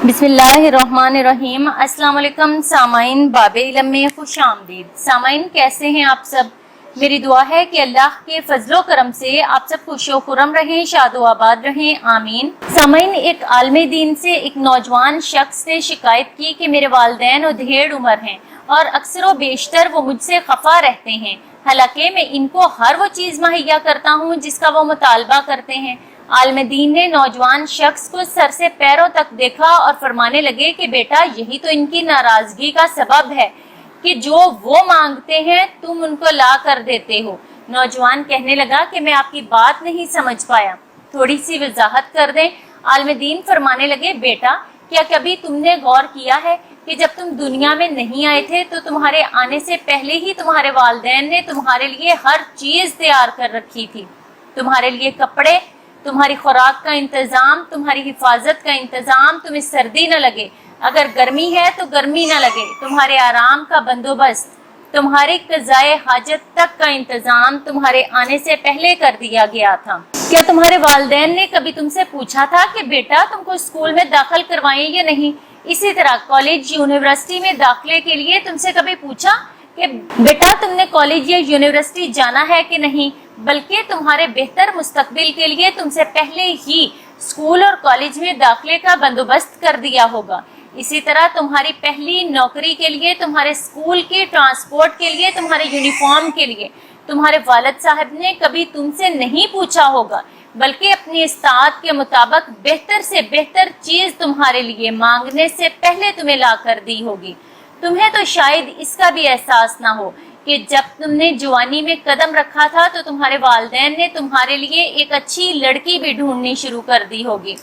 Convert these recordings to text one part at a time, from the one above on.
बिस्मिल्लाहिर्रहमानिर्रहीम। अस्सलाम वालेकुम सामाइन, बाबे इल्म में खुश आमदीद। सामाइन, कैसे हैं आप सब? मेरी दुआ है कि अल्लाह के फजलो करम से आप सब खुशो खुरम रहें, शादो आबाद रहें, आमीन। सामाइन, एक आलमे दीन से एक नौजवान शख्स ने शिकायत की कि मेरे वालिदैन उधेड़ उम्र हैं और अक्सर व बेशतर वो मुझसे खफा रहते हैं, हालांकि मैं इनको हर वो चीज़ मुहैया करता हूँ जिसका वो मुतालबा करते हैं। आलम दीन ने नौजवान शख्स को सर से पैरों तक देखा और फरमाने लगे कि बेटा, यही तो इनकी नाराजगी का सबब है कि जो वो मांगते हैं तुम उनको ला कर देते हो। नौजवान कहने लगा कि मैं आपकी बात नहीं समझ पाया, थोड़ी सी वजाहत कर दें। आलम दीन फरमाने लगे, बेटा, क्या कभी तुमने गौर किया है कि जब तुम दुनिया में नहीं आए थे तो तुम्हारे आने से पहले ही तुम्हारे वालिदैन ने तुम्हारे लिए हर चीज तैयार कर रखी थी। तुम्हारे लिए कपड़े, तुम्हारी खुराक का इंतजाम, तुम्हारी हिफाजत का इंतजाम, तुम्हें सर्दी न लगे, अगर गर्मी है तो गर्मी न लगे, तुम्हारे आराम का बंदोबस्त, तुम्हारे कज़ाए हाजत तक का इंतजाम तुम्हारे आने से पहले कर दिया गया था। क्या तुम्हारे वालिदैन ने कभी तुमसे पूछा था कि बेटा, तुमको स्कूल में दाखिल करवाएं या नहीं? इसी तरह कॉलेज यूनिवर्सिटी में दाखिले के लिए तुमसे कभी पूछा कि बेटा, तुमने कॉलेज या यूनिवर्सिटी जाना है कि नहीं? बल्कि तुम्हारे बेहतर मुस्तकबिल के लिए तुमसे पहले ही स्कूल और कॉलेज में दाखिले का बंदोबस्त कर दिया होगा। इसी तरह तुम्हारी पहली नौकरी के लिए, तुम्हारे स्कूल की ट्रांसपोर्ट के लिए, तुम्हारे यूनिफॉर्म के लिए तुम्हारे वालिद साहब ने कभी तुमसे नहीं पूछा होगा, बल्कि अपनी इस्तात के मुताबिक बेहतर से बेहतर चीज तुम्हारे लिए मांगने से पहले तुम्हें ला कर दी होगी। तुम्हें तो शायद इसका भी एहसास ना हो कि जब तुमने जवानी में कदम रखा था तो तुम्हारे वालिदैन ने तुम्हारे लिए एक अच्छी लड़की भी ढूंढनी शुरू कर दी होगी,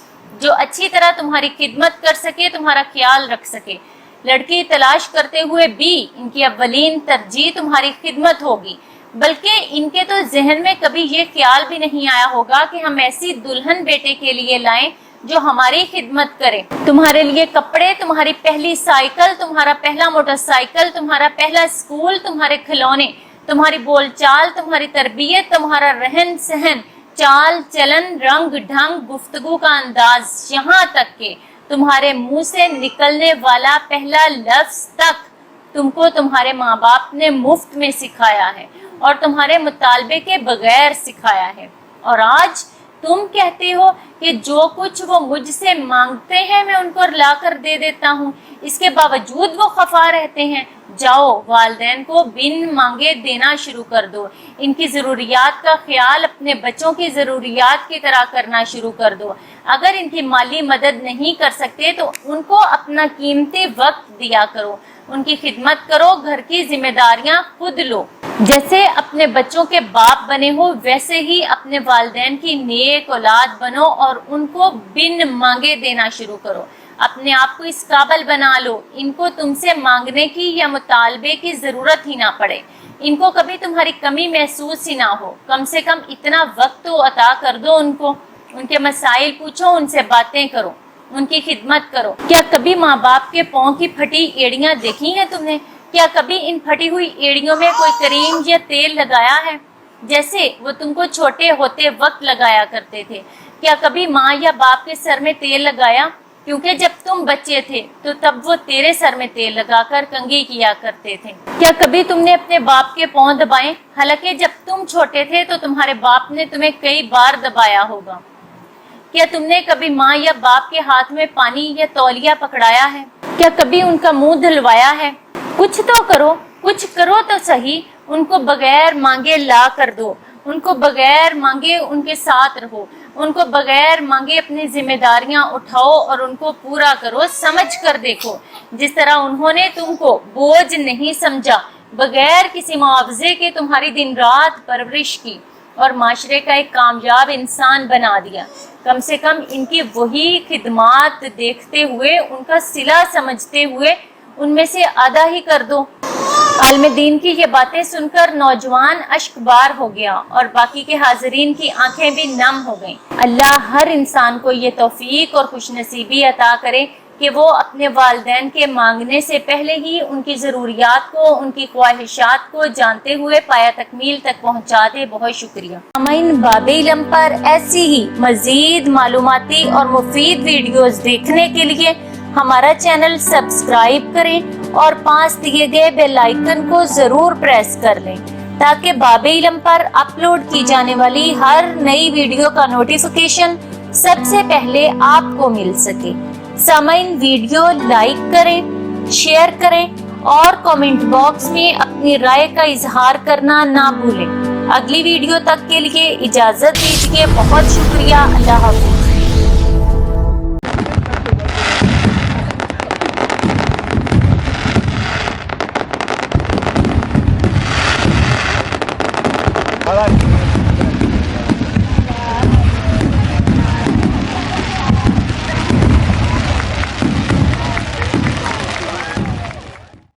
जो अच्छी तरह तुम्हारी खिदमत कर सके, तुम्हारा ख्याल रख सके। लड़की तलाश करते हुए भी इनकी अव्वलीन तरजीह तुम्हारी खिदमत होगी, बल्कि इनके तो जहन में कभी ये ख्याल भी नहीं आया होगा कि हम ऐसी दुल्हन बेटे के लिए लाएं जो हमारी खिदमत करे। तुम्हारे लिए कपड़े, तुम्हारी पहली साइकिल, तुम्हारा पहला मोटरसाइकिल, तुम्हारा पहला स्कूल, तुम्हारे खिलौने, तुम्हारी बोलचाल, तुम्हारी तरबियत, तुम्हारा रहन सहन, चाल चलन, रंग ढंग, गुफ्तगू का अंदाज, यहाँ तक के तुम्हारे मुंह से निकलने वाला पहला लफ्ज तक तुमको तुम्हारे माँ बाप ने मुफ्त में सिखाया है और तुम्हारे मुतालबे के बगैर सिखाया है। और आज तुम कहते हो कि जो कुछ वो मुझसे मांगते हैं मैं उनको ला कर दे देता हूँ, इसके बावजूद वो खफा रहते हैं। जाओ, वालिदैन को बिन मांगे देना शुरू कर दो, इनकी ज़रूरियात का ख्याल अपने बच्चों की ज़रूरियात की तरह करना शुरू कर दो। अगर इनकी माली मदद नहीं कर सकते तो उनको अपना कीमती वक्त दिया करो, उनकी खिदमत करो, घर की जिम्मेदारियां खुद लो। जैसे अपने बच्चों के बाप बने हो वैसे ही अपने वालिदैन की नेक औलाद बनो और उनको बिन मांगे देना शुरू करो। अपने आप को इस काबिल बना लो, इनको तुमसे मांगने की या मुतालबे की जरूरत ही ना पड़े, इनको कभी तुम्हारी कमी महसूस ही ना हो। कम से कम इतना वक्त तो अता कर दो उनको, उनके मसाइल पूछो, उनसे बातें करो, उनकी खिदमत करो। क्या कभी माँ बाप के पाँव की फटी एड़ियां देखी हैं तुमने? क्या कभी इन फटी हुई एड़ियों में कोई क्रीम या तेल लगाया है, जैसे वो तुमको छोटे होते वक्त लगाया करते थे? क्या कभी माँ या बाप के सर में तेल लगाया? क्योंकि जब तुम बच्चे थे तो तब वो तेरे सर में तेल लगाकर कंघी किया करते थे। क्या कभी तुमने अपने बाप के पाँव दबाए? हालांकि जब तुम छोटे थे तो तुम्हारे बाप ने तुम्हें कई बार दबाया होगा। क्या तुमने कभी माँ या बाप के हाथ में पानी या तौलिया पकड़ाया है? क्या कभी उनका मुंह धुलवाया है? कुछ तो करो, कुछ करो तो सही। उनको बगैर मांगे ला कर दो, उनको बगैर मांगे उनके साथ रहो, उनको बगैर मांगे अपनी जिम्मेदारियां उठाओ और उनको पूरा करो। समझ कर देखो, जिस तरह उन्होंने तुमको बोझ नहीं समझा, बगैर किसी मुआवजे के तुम्हारी दिन रात परवरिश की और माशरे का एक कामयाब इंसान बना दिया। कम से कम इनकी वही खिदमात देखते हुए, उनका सिला समझते हुए उनमें से आधा ही कर दो। आलम दीन की ये बातें सुनकर नौजवान अश्कबार हो गया और बाकी के हाजिरीन की आंखें भी नम हो गईं। अल्लाह हर इंसान को ये तौफीक और खुशनसीबी अता करे कि वो अपने वालिदैन के मांगने से पहले ही उनकी ज़रूरियात को, उनकी ख्वाहिशात को जानते हुए पाया तकमील तक पहुँचा दे। बहुत शुक्रिया। सामाइन, बाबे इल्म पर ऐसी ही मज़ीद मालूमाती और मुफीद वीडियोज़ देखने के लिए ہمارا چینل سبسکرائب کریں اور پاس دیے گئے بیل آئیکن کو ضرور پریس کر لیں تاکہ باب علم پر اپلوڈ کی جانے والی ہر نئی ویڈیو کا نوٹیفیکیشن سب سے پہلے آپ کو مل سکے۔ سامعین، ویڈیو لائک کریں، شیئر کریں اور کامنٹ باکس میں اپنی رائے کا اظہار کرنا نہ بھولیں۔ اگلی ویڈیو تک کے لیے اجازت دیجیے، بہت شکریہ، اللہ حافظ۔ All right.